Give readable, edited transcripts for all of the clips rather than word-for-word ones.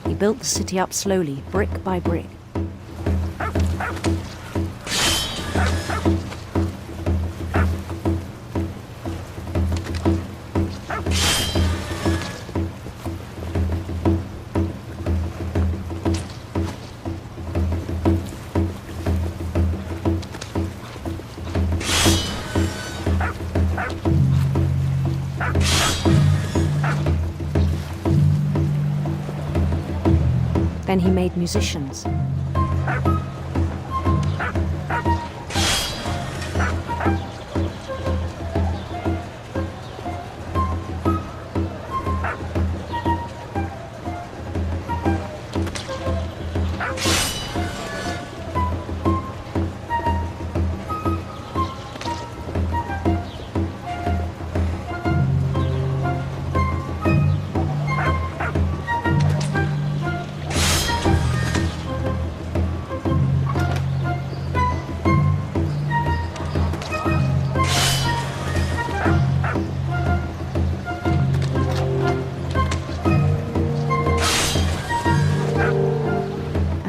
He built the city up slowly, brick by brick. Then he made musicians.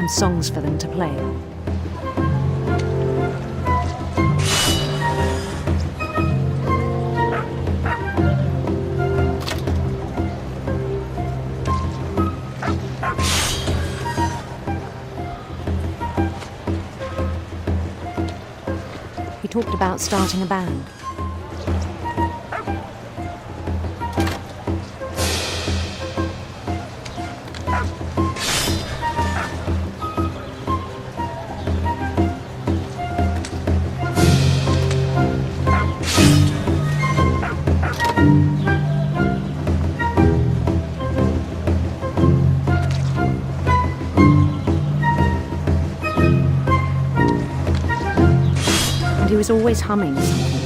Songs for them to play. He talked about starting a band. He was always humming something.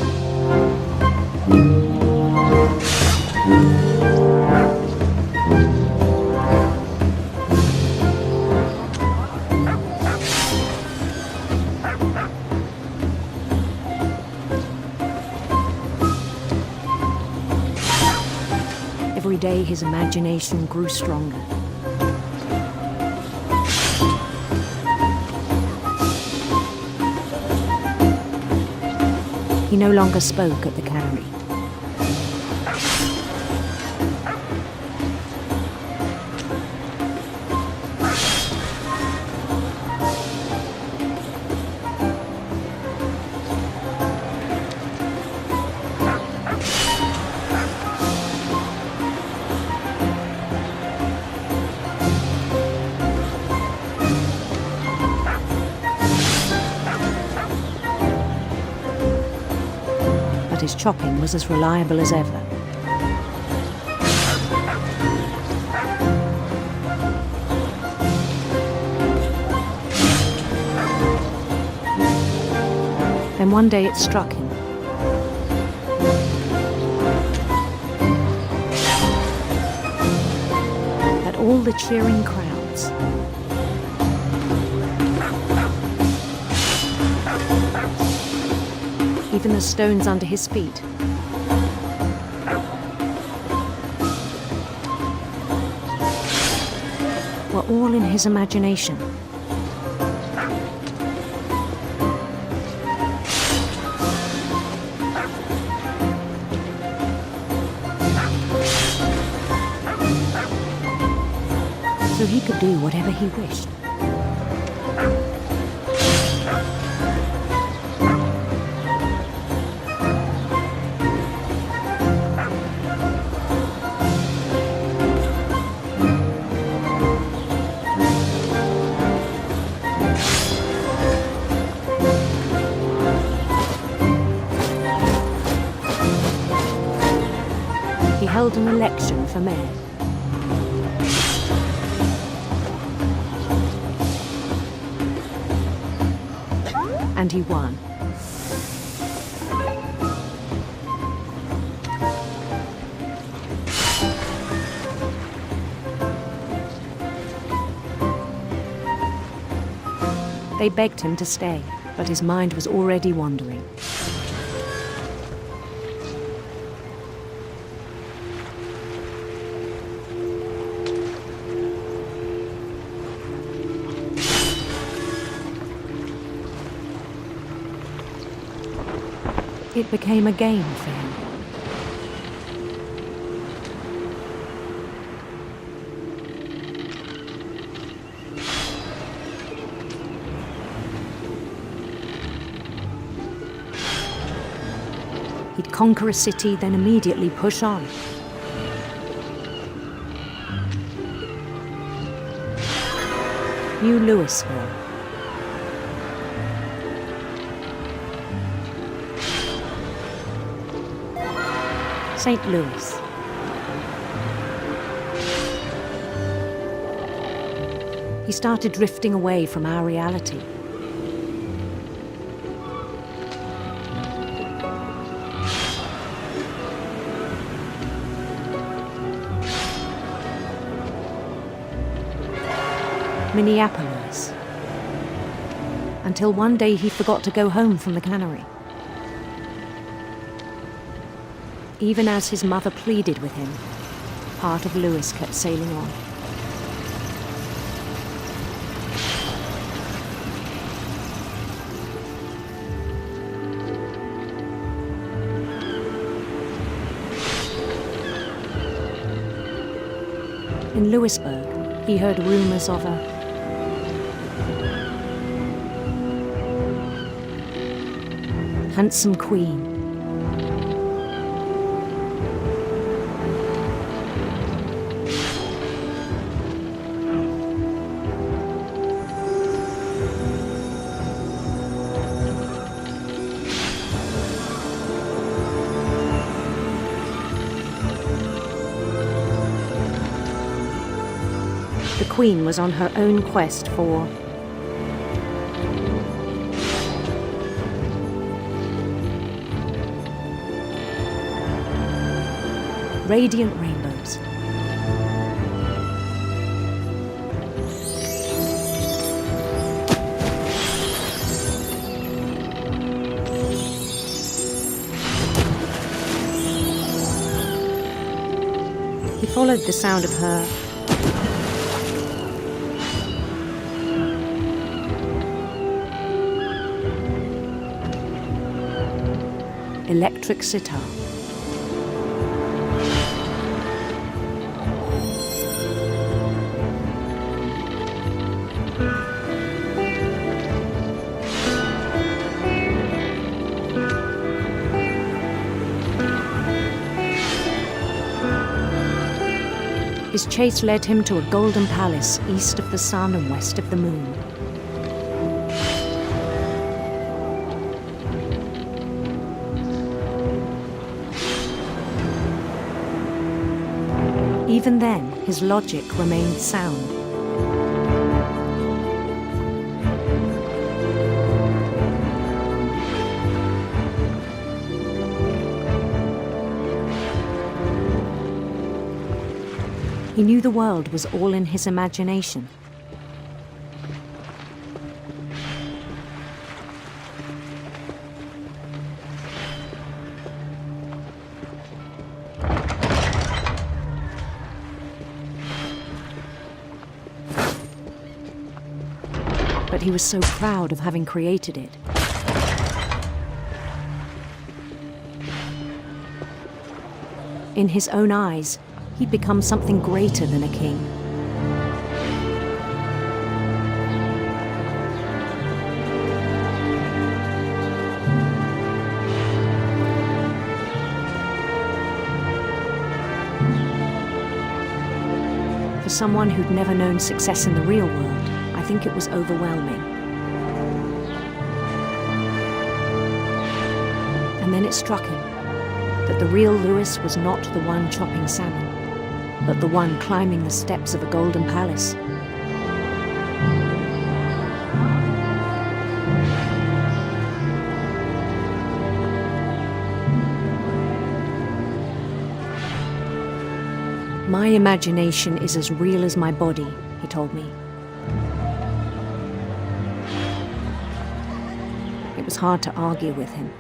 Every day his imagination grew stronger. He no longer spoke at the cannery. His chopping was as reliable as ever. Then one day it struck him. That all the cheering crowds, even the stones under his feet, were all in his imagination. So he could do whatever he wished. He held an election for mayor. And he won. They begged him to stay, but his mind was already wandering. It became a game for him. He'd conquer a city, then immediately push on. New Louisville. St. Louis. He started drifting away from our reality. Minneapolis. Until one day he forgot to go home from the cannery. Even as his mother pleaded with him, part of Louis kept sailing on. In Louisburg, he heard rumors of a handsome queen. The queen was on her own quest for radiant rainbows. He followed the sound of her electric sitar. His chase led him to a golden palace east of the sun and west of the moon. Even then, his logic remained sound. He knew the world was all in his imagination. But he was so proud of having created it. In his own eyes, he'd become something greater than a king. For someone who'd never known success in the real world, I think it was overwhelming. And then it struck him that the real Louis was not the one chopping salmon, but the one climbing the steps of a golden palace. My imagination is as real as my body, he told me. was hard to argue with him.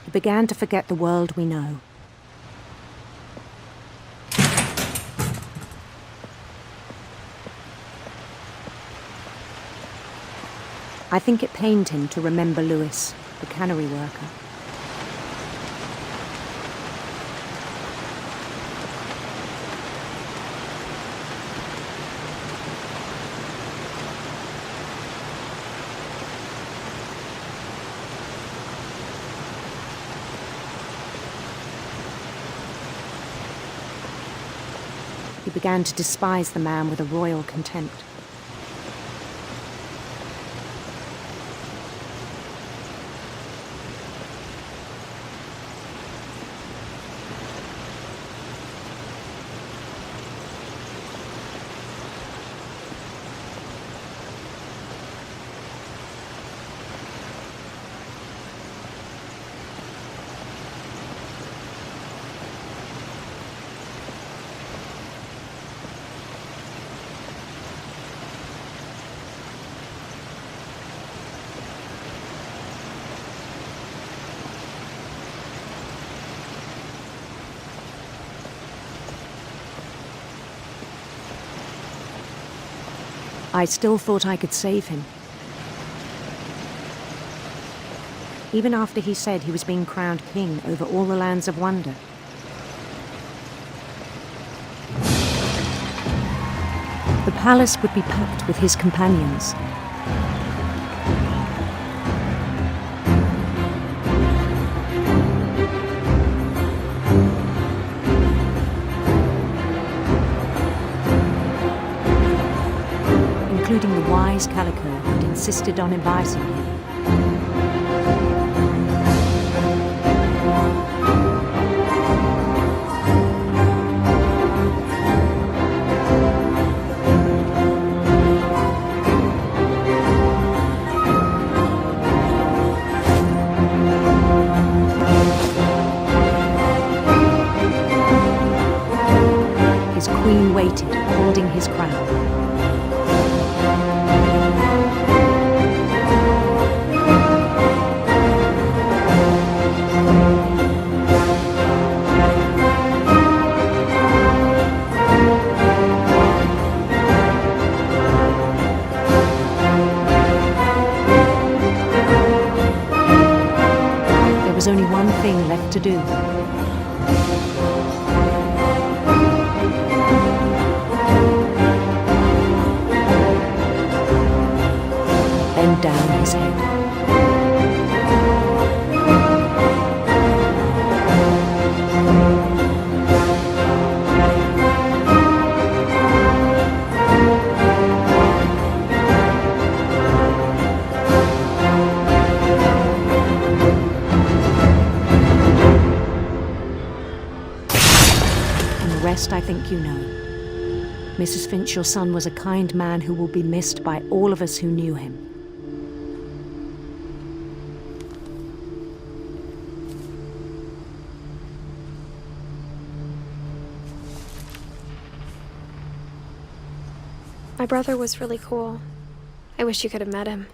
We began to forget the world we know. I think it pained him to remember Lewis, the cannery worker. He began to despise the man with a royal contempt. I still thought I could save him. Even after he said he was being crowned king over all the lands of wonder. The palace would be packed with his companions. Including the wise Calico who'd insisted on advising him. His queen waited, holding his crown. There was only one thing left to do. Bend down his head. And the rest I think you know. Mrs. Finch, your son was a kind man who will be missed by all of us who knew him. My brother was really cool. I wish you could have met him.